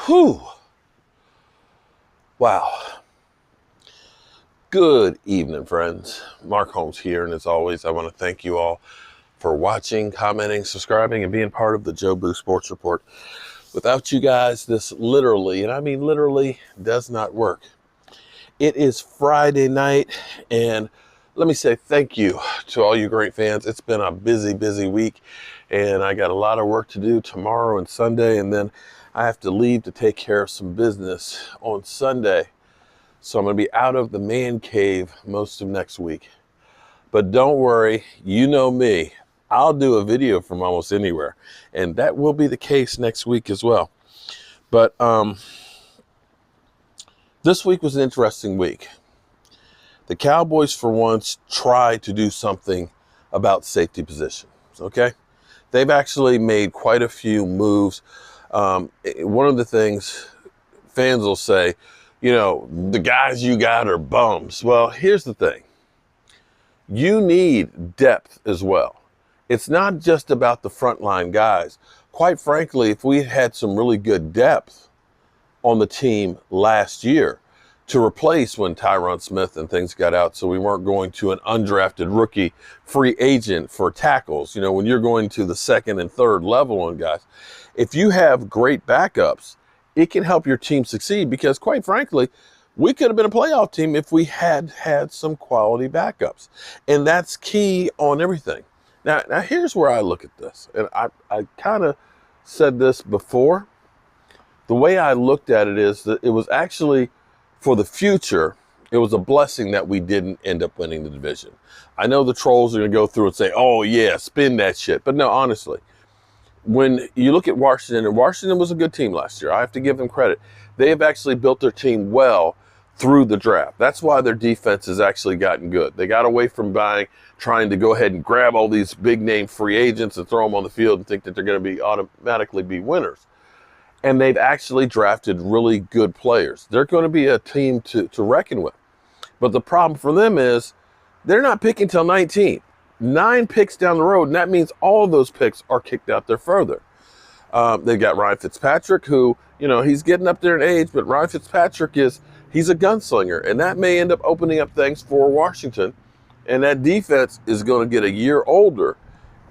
Whew. Wow. Good evening, friends. Mark Holmes here, and as always, I want to thank you all for watching, commenting, subscribing, and being part of the Jobu Sports Report. Without you guys, this literally, and I mean literally, does not work. It is Friday night, and let me say thank you to all you great fans. It's been a busy, busy week, and I got a lot of work to do tomorrow and Sunday, and then I have to leave to take care of some business on Sunday. So I'm going to be out of the man cave most of next week. But don't worry, you know me. I'll do a video from almost anywhere, and that will be the case next week as well. But this week was an interesting week. The Cowboys, for once, tried to do something about safety positions, okay? They've actually made quite a few moves. One of the things fans will say, you know, the guys you got are bums. Well, here's the thing. You need depth as well. It's not just about the frontline guys. Quite frankly, if we had some really good depth on the team last year to replace when Tyron Smith and things got out, so we weren't going to an undrafted rookie free agent for tackles. You know, when you're going to the second and third level on guys, if you have great backups, it can help your team succeed because, quite frankly, we could have been a playoff team if we had had some quality backups. And that's key on everything. Now here's where I look at this. And I kind of said this before. The way I looked at it is that it was actually, for the future, it was a blessing that we didn't end up winning the division. I know the trolls are going to go through and say, oh, yeah, spin that shit. But no, honestly. When you look at Washington, and Washington was a good team last year. I have to give them credit. They have actually built their team well through the draft. That's why their defense has actually gotten good. They got away from trying to go ahead and grab all these big name free agents and throw them on the field and think that they're going to automatically be winners. And they've actually drafted really good players. They're going to be a team to reckon with. But the problem for them is they're not picking till 19. 9 picks down the road, and that means all of those picks are kicked out there further. They've got Ryan Fitzpatrick, who, you know, he's getting up there in age, but Ryan Fitzpatrick he's a gunslinger, and that may end up opening up things for Washington, and that defense is going to get a year older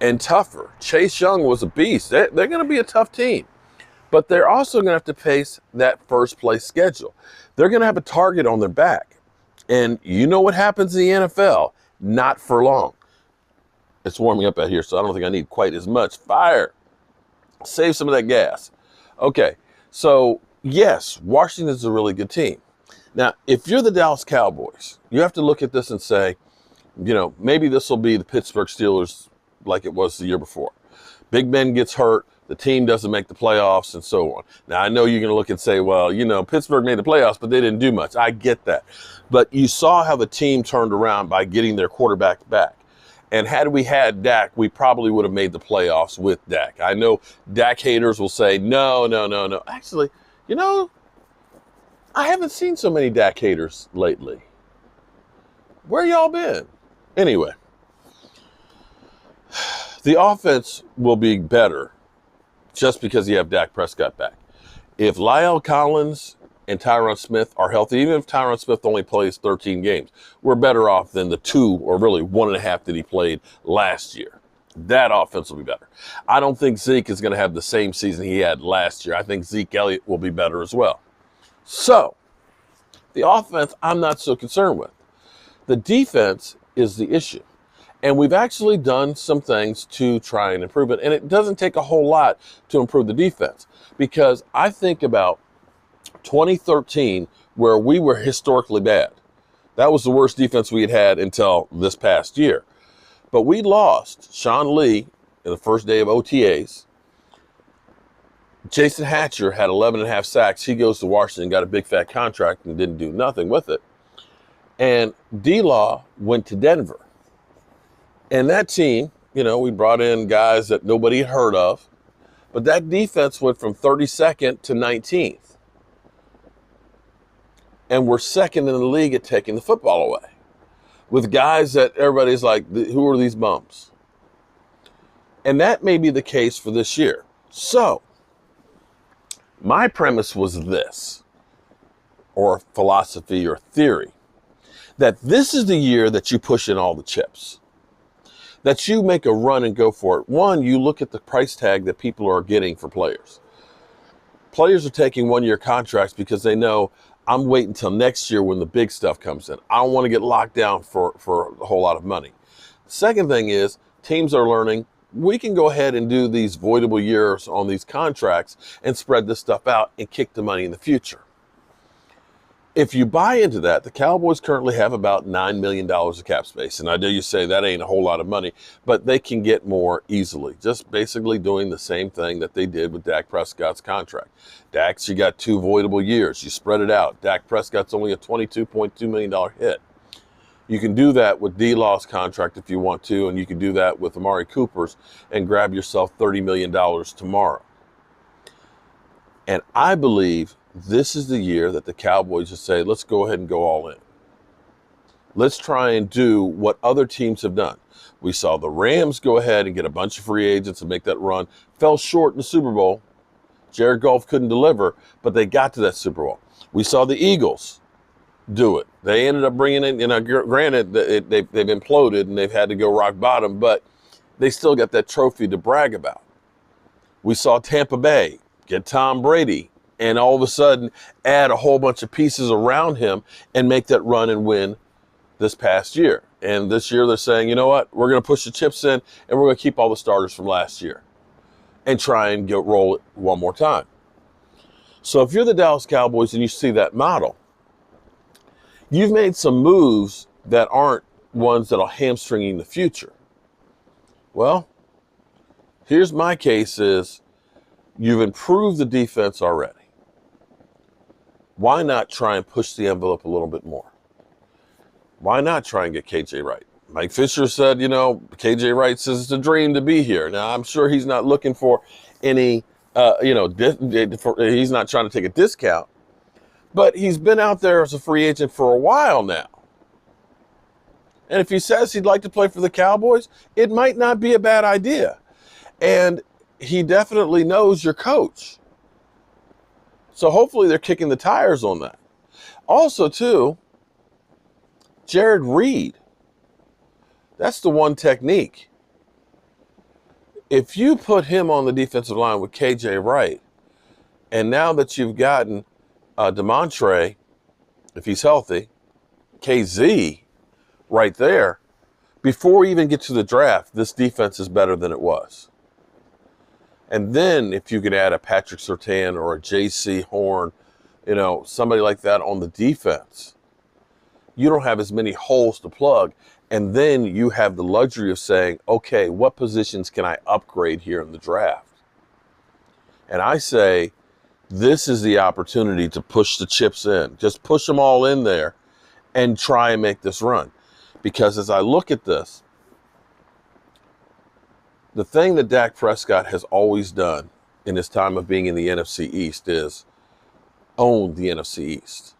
and tougher. Chase Young was a beast. They're going to be a tough team, but they're also going to have to face that first place schedule. They're going to have a target on their back, and you know what happens in the NFL? Not for long. It's warming up out here, so I don't think I need quite as much fire. Save some of that gas. Okay, so yes, Washington's a really good team. Now, if you're the Dallas Cowboys, you have to look at this and say, you know, maybe this will be the Pittsburgh Steelers like it was the year before. Big Ben gets hurt, the team doesn't make the playoffs, and so on. Now, I know you're going to look and say, well, you know, Pittsburgh made the playoffs, but they didn't do much. I get that. But you saw how the team turned around by getting their quarterback back. And had we had Dak, we probably would have made the playoffs with Dak. I know Dak haters will say, no. Actually, you know, I haven't seen so many Dak haters lately. Where y'all been? Anyway, the offense will be better just because you have Dak Prescott back. If Lyle Collins and Tyron Smith are healthy, even if Tyron Smith only plays 13 games, we're better off than the 2 or really 1.5 that he played last year. That offense will be better. I don't think Zeke is going to have the same season he had last year. I think Zeke Elliott will be better as well. So, the offense I'm not so concerned with. The defense is the issue. And we've actually done some things to try and improve it. And it doesn't take a whole lot to improve the defense. Because I think about 2013, where we were historically bad. That was the worst defense we had until this past year. But we lost Sean Lee in the first day of OTAs. Jason Hatcher had 11.5 sacks. He goes to Washington, got a big fat contract, and didn't do nothing with it. And D-Law went to Denver. And that team, you know, we brought in guys that nobody had heard of. But that defense went from 32nd to 19th. And we're second in the league at taking the football away. With guys that everybody's like, who are these bums? And that may be the case for this year. So, My premise was this, or philosophy or theory, that this is the year that you push in all the chips, that you make a run and go for it. One, you look at the price tag that people are getting for players. Players are taking 1-year contracts because they know I'm waiting until next year when the big stuff comes in. I don't want to get locked down for a whole lot of money. Second thing is teams are learning we can go ahead and do these voidable years on these contracts and spread this stuff out and kick the money in the future. If you buy into that, the Cowboys currently have about $9 million of cap space. And I know you say that ain't a whole lot of money, but they can get more easily. Just basically doing the same thing that they did with Dak Prescott's contract. Dak's, you got 2 voidable years. You spread it out. Dak Prescott's only a $22.2 million hit. You can do that with D-Law's contract if you want to, and you can do that with Amari Cooper's and grab yourself $30 million tomorrow. And I believe this is the year that the Cowboys just say, let's go ahead and go all in. Let's try and do what other teams have done. We saw the Rams go ahead and get a bunch of free agents and make that run. Fell short in the Super Bowl. Jared Goff couldn't deliver, but they got to that Super Bowl. We saw the Eagles do it. They ended up bringing in, granted, they've imploded and they've had to go rock bottom, but they still got that trophy to brag about. We saw Tampa Bay get Tom Brady and all of a sudden add a whole bunch of pieces around him and make that run and win this past year. And this year they're saying, you know what, we're going to push the chips in and we're going to keep all the starters from last year and try and roll it one more time. So if you're the Dallas Cowboys and you see that model, you've made some moves that aren't ones that'll hamstring you in the future. Well, here's my case is you've improved the defense already. Why not try and push the envelope a little bit more? Why not try and get KJ Wright? Mike Fisher said, KJ Wright says it's a dream to be here. Now, I'm sure he's not looking for any, he's not trying to take a discount. But he's been out there as a free agent for a while now. And if he says he'd like to play for the Cowboys, it might not be a bad idea. And he definitely knows your coach. So hopefully they're kicking the tires on that. Also, too, Jared Reed. That's the one technique. If you put him on the defensive line with KJ Wright, and now that you've gotten DeMontre, if he's healthy, KZ right there, before we even get to the draft, this defense is better than it was. And then if you could add a Patrick Surtain or a J.C. Horn, somebody like that on the defense, you don't have as many holes to plug. And then you have the luxury of saying, okay, what positions can I upgrade here in the draft? And I say, this is the opportunity to push the chips in. Just push them all in there and try and make this run. Because as I look at this, the thing that Dak Prescott has always done in his time of being in the NFC East is own the NFC East.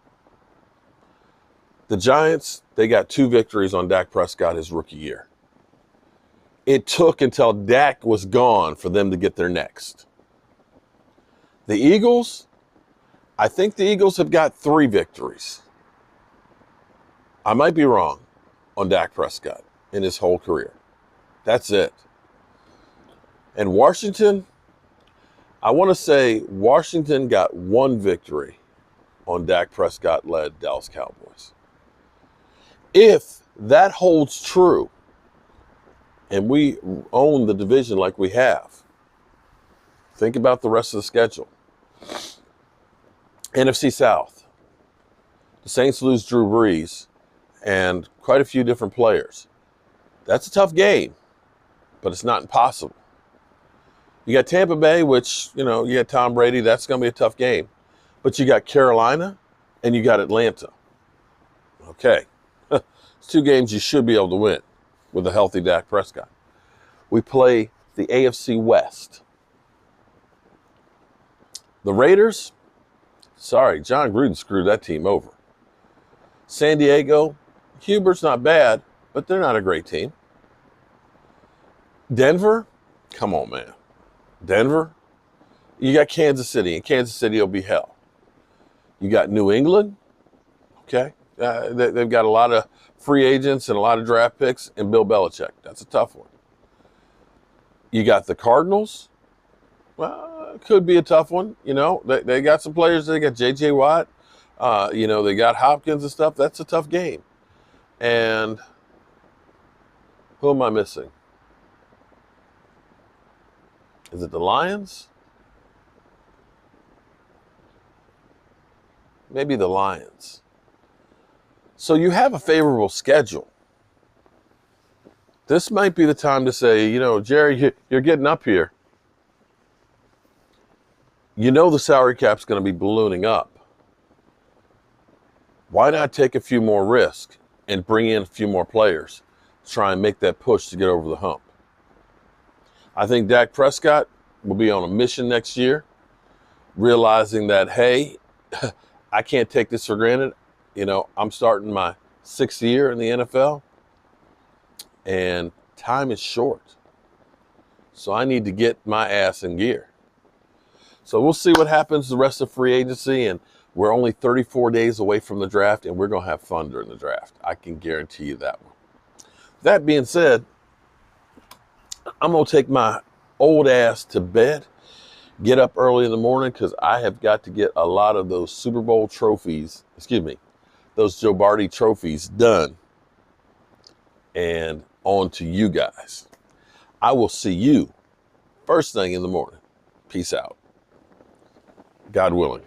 The Giants, they got 2 victories on Dak Prescott his rookie year. It took until Dak was gone for them to get their next. The Eagles, I think the Eagles have got 3 victories. I might be wrong on Dak Prescott in his whole career. That's it. And Washington, I want to say Washington got 1 victory on Dak Prescott-led Dallas Cowboys. If that holds true, and we own the division like we have, think about the rest of the schedule. NFC South. The Saints lose Drew Brees and quite a few different players. That's a tough game, but it's not impossible. You got Tampa Bay, which, you got Tom Brady. That's going to be a tough game. But you got Carolina and you got Atlanta. Okay. It's 2 games you should be able to win with a healthy Dak Prescott. We play the AFC West. The Raiders, sorry, John Gruden screwed that team over. San Diego, Hubert's not bad, but they're not a great team. Denver, come on, man. Denver, You got Kansas City, and Kansas City will be hell. You got New England, okay? They've got a lot of free agents and a lot of draft picks, and Bill Belichick. That's a tough one. You got the Cardinals. Well, it could be a tough one. You know, they got some players. They got J.J. Watt. You know, they got Hopkins and stuff. That's a tough game. And who am I missing? Is it the Lions? Maybe the Lions. So you have a favorable schedule. This might be the time to say, you know, Jerry, you're getting up here. You know the salary cap's going to be ballooning up. Why not take a few more risks and bring in a few more players to try and make that push to get over the hump? I think Dak Prescott will be on a mission next year, realizing that, hey, I can't take this for granted. You know, I'm starting my 6th year in the NFL, and time is short. So I need to get my ass in gear. So we'll see what happens the rest of free agency, and we're only 34 days away from the draft, and we're going to have fun during the draft. I can guarantee you that one. That being said, I'm going to take my old ass to bed, get up early in the morning, because I have got to get a lot of those Super Bowl trophies, those Joe Barty trophies done and on to you guys. I will see you first thing in the morning. Peace out. God willing.